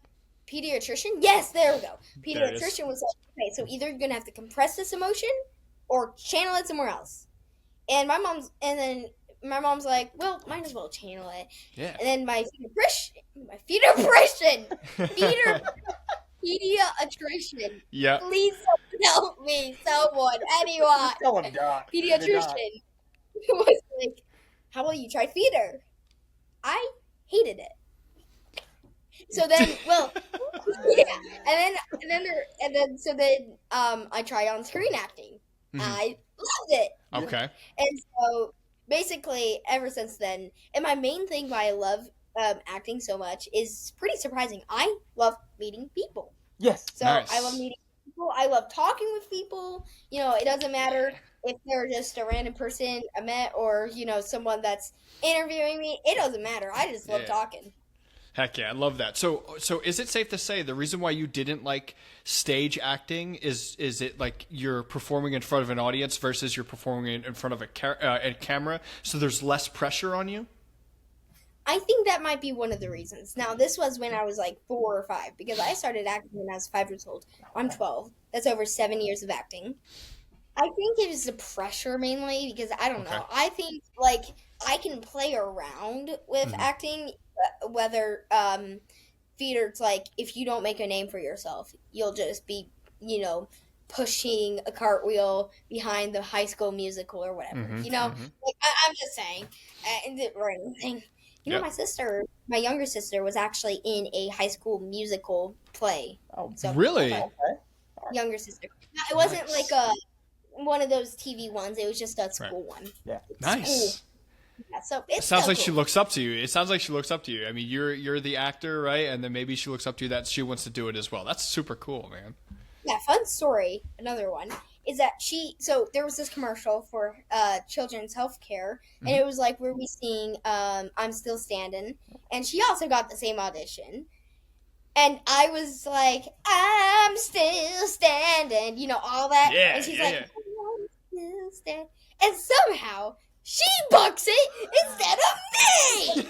pediatrician. Yes, there we go. Pediatrician was like, okay, so either you're gonna have to compress this emotion or channel it somewhere else. And my mom's like, well, might as well channel it. Yeah. And then my pediatrician. Yeah. Please help me, someone, anyone. Tell him, Doc. Pediatrician was like, how about you try feeder? I hated it. So then, I tried on screen acting. I loved it. Okay. And so basically, ever since then, and my main thing why I love acting so much is pretty surprising. I love meeting people. Yes. So nice. I love meeting people. I love talking with people. You know, it doesn't matter if they're just a random person I met or, you know, someone that's interviewing me. It doesn't matter. I just love talking. Heck yeah, I love that. So is it safe to say the reason why you didn't like stage acting is it like you're performing in front of an audience versus you're performing in front of a camera, so there's less pressure on you? I think that might be one of the reasons. Now, this was when I was like 4 or 5 because I started acting when I was 5 years old. I'm 12. That's over 7 years of acting. I think it is the pressure mainly because I don't know. I think like I can play around with acting, whether theater's like if you don't make a name for yourself, you'll just be, you know, pushing a cartwheel behind the High School Musical or whatever. You know, like, I'm just saying, or anything. You know, my younger sister was actually in a High School Musical play. Oh, so, really? Younger sister. It wasn't like one of those TV ones. It was just a school one. Yeah. Nice. School. Yeah, so it sounds like she looks up to you. It sounds like she looks up to you. I mean, you're the actor, right? And then maybe she looks up to you that she wants to do it as well. That's super cool, man. Yeah, fun story. Another one is that there was this commercial for children's health care, and it was like where we sing I'm Still Standing, and she also got the same audition. And I was like, I'm still standing, you know, all that. Yeah, and she's like, I'm still standing. And somehow she books it instead of me.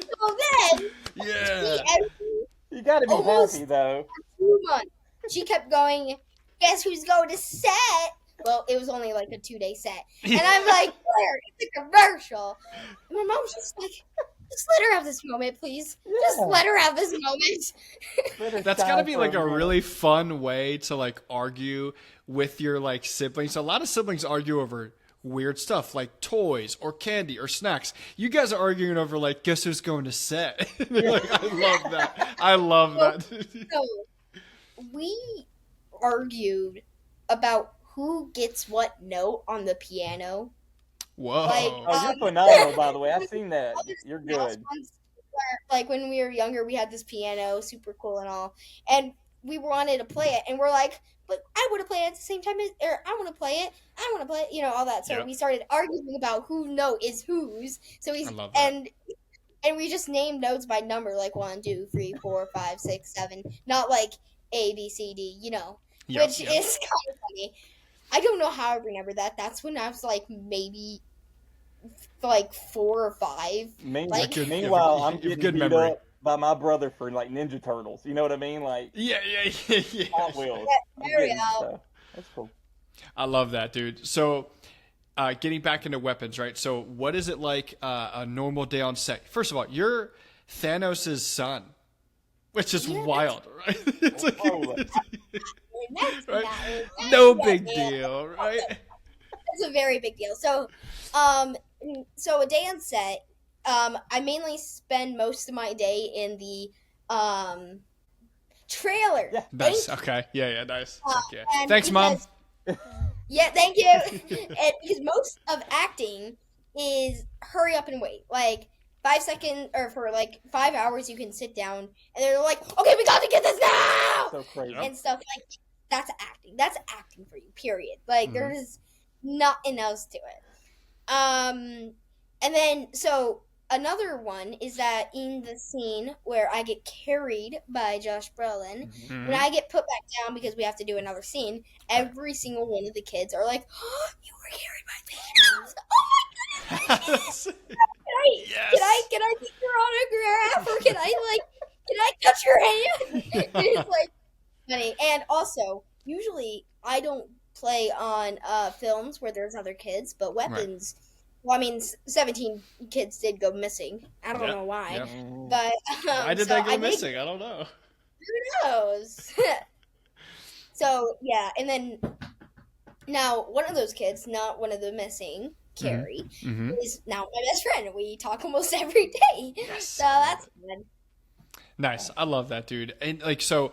So then, you gotta be happy though. 2 months, she kept going, guess who's going to set? Well, it was only like a 2-day set. And I'm like, Claire, it's a commercial. And my mom's just like, just let her have this moment, please. Yeah. Just let her have this moment. That's got to be like a really fun way to like argue with your like siblings. A lot of siblings argue over weird stuff like toys or candy or snacks. You guys are arguing over like, guess who's going to set? Like, I love that. I love that. So we argued about who gets what note on the piano. Whoa. Like, Oh, you're phenomenal, by the way. I've seen that. You're good. Like when we were younger, we had this piano, super cool and all, and we wanted to play it, and we're like, but I want to play it at the same time or I want to play it, all that. So we started arguing about who note is whose. So I love that. and we just named notes by number, like 1, 2, 3, 4, 5, 6, 7, not like A, B, C, D, which is kind of funny. I don't know how I remember that. That's when I was like maybe like 4 or 5. Meanwhile, I'm getting beat up by my brother for like Ninja Turtles. You know what I mean? Like Hot Wheels. That's cool. I love that, dude. So, getting back into weapons, right? So, what is it like a normal day on set? First of all, you're Thanos' son, which is wild, right? It's like, right? No big deal, right? It's a very big deal. So a day on set, I mainly spend most of my day in the trailer. Yeah. Nice. Okay. Yeah. Nice. Okay. Thanks, Mom. Yeah, thank you. And because most of acting is hurry up and wait. Like 5 seconds, or for like 5 hours, you can sit down, and they're like, "Okay, we got to get this now," So crazy. and stuff like that's acting. That's acting for you. Period. Like there's nothing else to it. And then so another one is that in the scene where I get carried by Josh Brolin, when I get put back down because we have to do another scene, every single one of the kids are like, "Oh, you were carried by Thanos! Oh my goodness! Can I get your autograph, or can I touch your hand?" It's like funny. And also, usually I don't play on films where there's other kids, but weapons. Right. Well, I mean, 17 kids did go missing. I don't know why, but why did they go missing? I don't know. Who knows? So yeah, and then now one of those kids, not one of the missing, Carrie, is now my best friend. We talk almost every day. Yes. So that's good. Nice. I love that, dude. And like, so,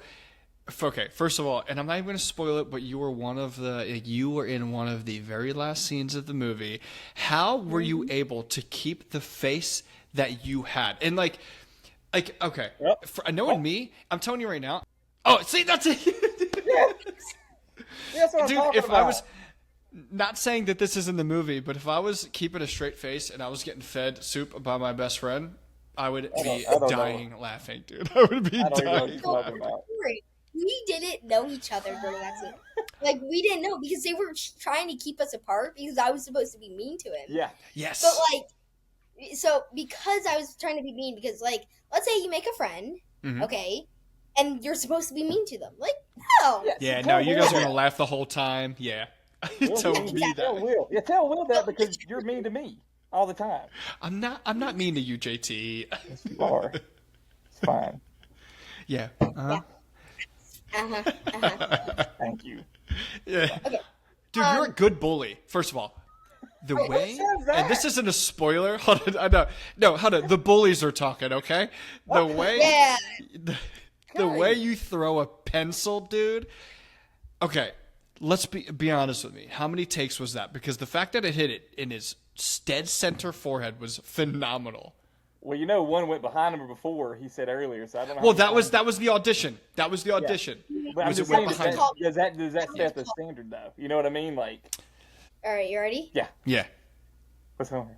okay, first of all, and I'm not even going to spoil it, but you were in one of the very last scenes of the movie. How were you able to keep the face that you had? And like, okay, knowing me, I'm telling you right now. Oh, see, that's it. That's what I'm talking about. I was not saying that this is in the movie, but if I was keeping a straight face and I was getting fed soup by my best friend, I would be dying laughing, dude. I would be dying laughing. We didn't know each other during that scene. Like, we didn't know because they were trying to keep us apart because I was supposed to be mean to him. Yeah. Yes. But, like, so because I was trying to be mean, because, like, let's say you make a friend, okay, and you're supposed to be mean to them. Like, no. Yeah, no, you guys are going to laugh the whole time. Yeah. Tell me that. Tell Will. Yeah, tell Will that because you're mean to me all the time. I'm not mean to you, JT. Yes, you are. It's fine. Yeah. Thank you. Yeah. Okay. Dude, you're a good bully. First of all, the way, and this isn't a spoiler. Hold on, the bullies are talking. Okay, the way, the way you throw a pencil, dude. Okay, let's be honest with me. How many takes was that? Because the fact that it hit it in his dead center forehead was phenomenal. Well, one went behind him before, he said earlier, so I don't know. Well, that was the audition. That was the audition. Yeah. But I'm just saying, does that set the standard, though? You know what I mean? Like, all right, you ready? Yeah. Yeah. What's on it?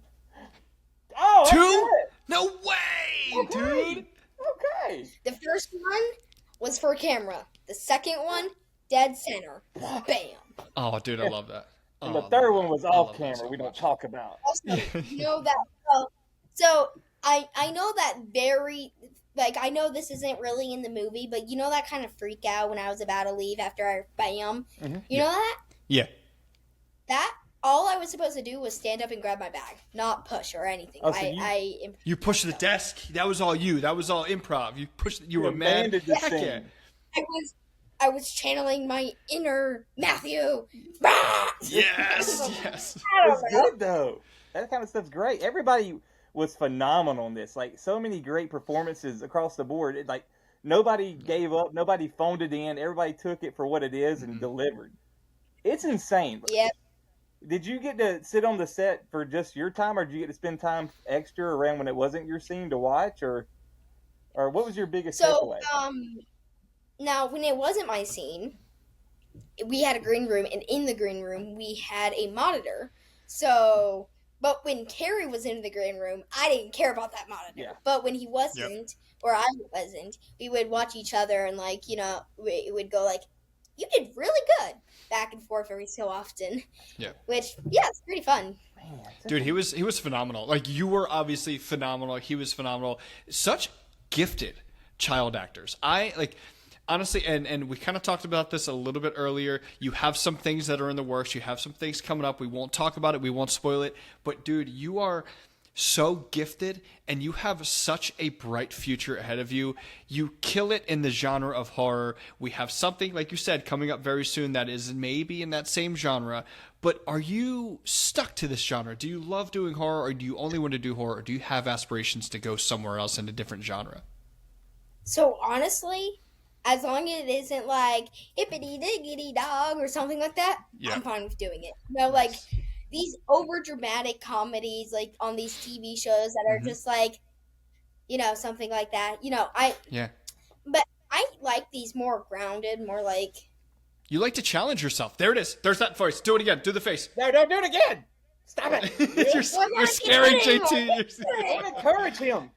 Oh, 2? No way, dude. Okay. The first one was for camera. The second one, dead center. Bam. Oh, dude, I love that. And the third one was off camera. So we don't talk about. Also, you know that. So I know that I know this isn't really in the movie, but you know that kind of freak out when I was about to leave after I bam. You know that? Yeah. That all I was supposed to do was stand up and grab my bag, not push or anything. Oh, so you pushed the desk. That was all you. That was all improv. You pushed. You were mad. I I was channeling my inner Matthew. Yes, yes. It's good though. That kind of stuff's great. Everybody was phenomenal in this. Like so many great performances across the board. Like nobody gave up. Nobody phoned it in. Everybody took it for what it is and delivered. It's insane. Yeah. Did you get to sit on the set for just your time, or did you get to spend time extra around when it wasn't your scene to watch, or what was your biggest takeaway? Now when it wasn't my scene, we had a green room, and in the green room we had a monitor. So, but when Carrie was in the green room, I didn't care about that monitor. Yeah. But when he wasn't, or I wasn't, we would watch each other, and like, you know, we would go like, "You did really good," back and forth every so often. Yeah. Which, yeah, it's pretty fun. Man, Dude, he was phenomenal. Like, you were obviously phenomenal. He was phenomenal. Such gifted child actors. Honestly, and we kind of talked about this a little bit earlier. You have some things that are in the works. You have some things coming up. We won't talk about it. We won't spoil it. But, dude, you are so gifted, and you have such a bright future ahead of you. You kill it in the genre of horror. We have something, like you said, coming up very soon that is maybe in that same genre. But are you stuck to this genre? Do you love doing horror, or do you only want to do horror, or do you have aspirations to go somewhere else in a different genre? So, honestly, as long as it isn't like hippity diggity dog or something like that, I'm fine with doing it. You know, like these over dramatic comedies, like on these TV shows that are just like, you know, something like that. You know, but I like these more grounded, more like. You like to challenge yourself. There it is. There's that voice. Do it again. Do the face. No, don't do it again. Stop it. You're scaring JT. Don't encourage him.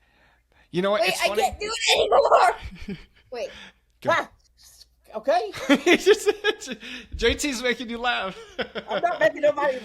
You know what? Wait, it's funny. I can't do it anymore. Wait. Okay. JT's making you laugh. I'm not making nobody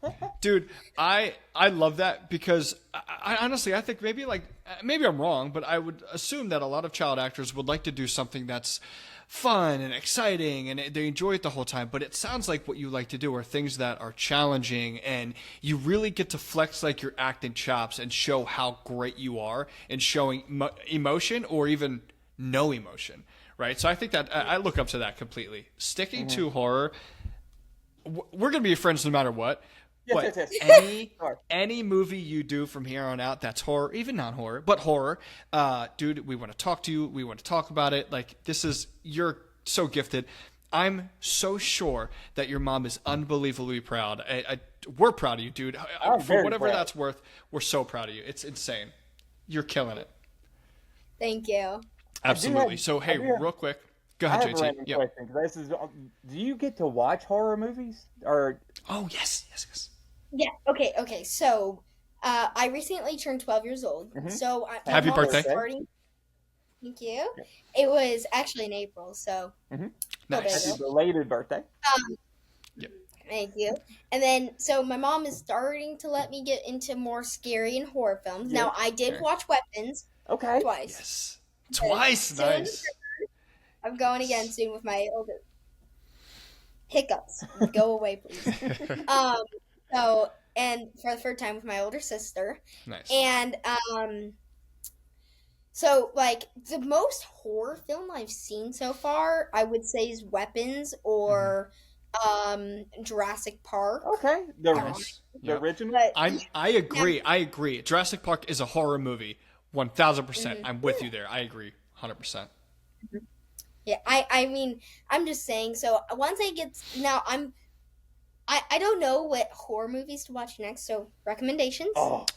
laugh. Dude, I love that because I honestly, I think maybe I'm wrong, but I would assume that a lot of child actors would like to do something that's fun and exciting and they enjoy it the whole time. But it sounds like what you like to do are things that are challenging, and you really get to flex like your acting chops and show how great you are in showing emotion or even no emotion. Right. So I think that I look up to that completely. Sticking to horror, we're going to be friends no matter what. But any movie you do from here on out that's horror, even non-horror, but horror, dude, we want to talk to you. We want to talk about it. Like, you're so gifted. I'm so sure that your mom is unbelievably proud. We're proud of you, dude. For whatever that's worth, we're so proud of you. It's insane. You're killing it. Thank you. Absolutely. So, hey, real quick. Go ahead, JT. I have a random question. This is, do you get to watch horror movies? Oh, yes. Yeah. Okay. So, I recently turned 12 years old. So, happy birthday! Thank you. It was actually in April, so nice. Happy belated birthday. Thank you. And then, so my mom is starting to let me get into more scary and horror films. Now, I did watch Weapons. Okay. Twice. Yes. Twice. Nice. I'm going again soon with my older hiccups. Go away, please. So, and for the third time with my older sister. Nice. And so like the most horror film I've seen so far, I would say, is Weapons or Jurassic Park. Okay. The original. I agree. I agree. Jurassic Park is a horror movie. 1000%. I'm with you there. I agree. 100%. Yeah, I mean, I'm just saying. So once I get now, I don't know what horror movies to watch next. So recommendations. I'll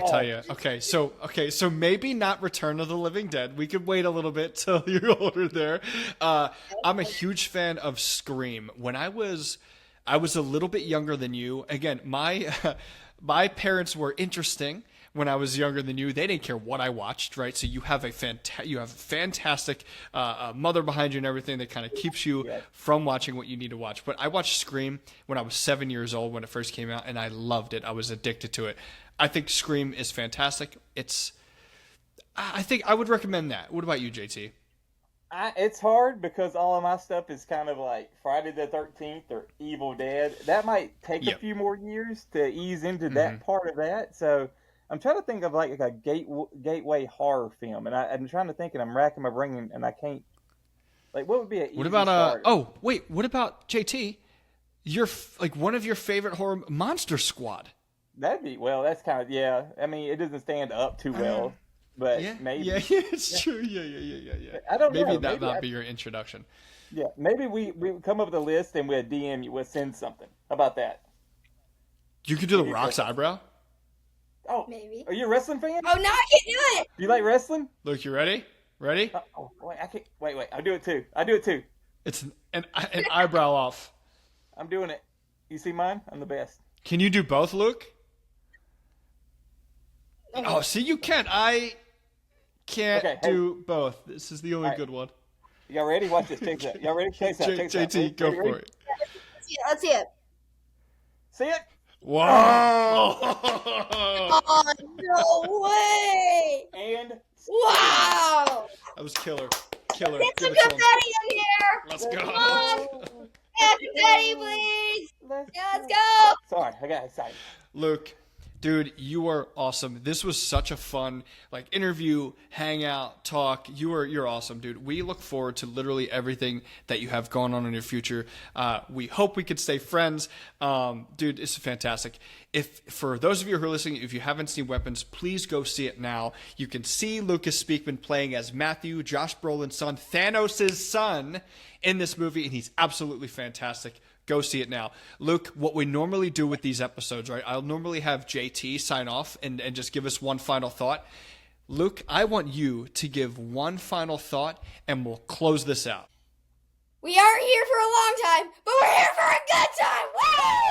tell you. Okay, so maybe not Return of the Living Dead. We could wait a little bit till you're older there. I'm a huge fan of Scream. When I was a little bit younger than you. Again, my parents were interesting. When I was younger than you, they didn't care what I watched, right? So you have a fantastic mother behind you and everything that kind of keeps you from watching what you need to watch. But I watched Scream when I was 7 years old when it first came out, and I loved it. I was addicted to it. I think Scream is fantastic. I think I would recommend that. What about you, JT? It's hard because all of my stuff is kind of like Friday the 13th or Evil Dead. That might take a few more years to ease into that part of that. So I'm trying to think of like a gateway horror film, and I'm trying to think, and I'm racking my brain, and I can't. Like, what would be an easy What about start? Oh wait, what about JT? Your like one of your favorite horror Monster Squad. That'd be that's kind of I mean, it doesn't stand up too well, but maybe. Yeah, it's true. Yeah. I don't Maybe know. that might be your introduction. Yeah, maybe we come up with a list and we'll DM you. We'll send something. How about that? You could do the Rock's eyebrow. Oh, Maybe. Are you a wrestling fan? Oh, no, I can do it. You like wrestling? Look, you ready? Ready? Oh, wait, I can't. Wait. I'll do it too. It's an eyebrow off. I'm doing it. You see mine? I'm the best. Can you do both, Luke? Oh, see, you can't. I can't do both. This is the only good one. Y'all ready? Watch this. Check this out. Y'all ready? Check this out. JT, go for it. Let's see it. See it? Whoa! Oh, no way. And Wow. That was killer. Get some Give it to him. confetti in here. Let's go. Come on. Confetti, please. Let's go. Sorry, I got excited. Luke, dude, you are awesome. This was such a fun interview, hangout, talk. You're awesome, dude. We look forward to literally everything that you have going on in your future. We hope we could stay friends. Dude, it's fantastic. If for those of you who are listening, if you haven't seen Weapons, please go see it now. You can see Luke Speman playing as Matthew, Josh Brolin's son, Thanos' son, in this movie, and he's absolutely fantastic. Go see it now. Luke, what we normally do with these episodes, right? I'll normally have JT sign off and just give us one final thought. Luke, I want you to give one final thought, and we'll close this out. We aren't here for a long time, but we're here for a good time. Woo!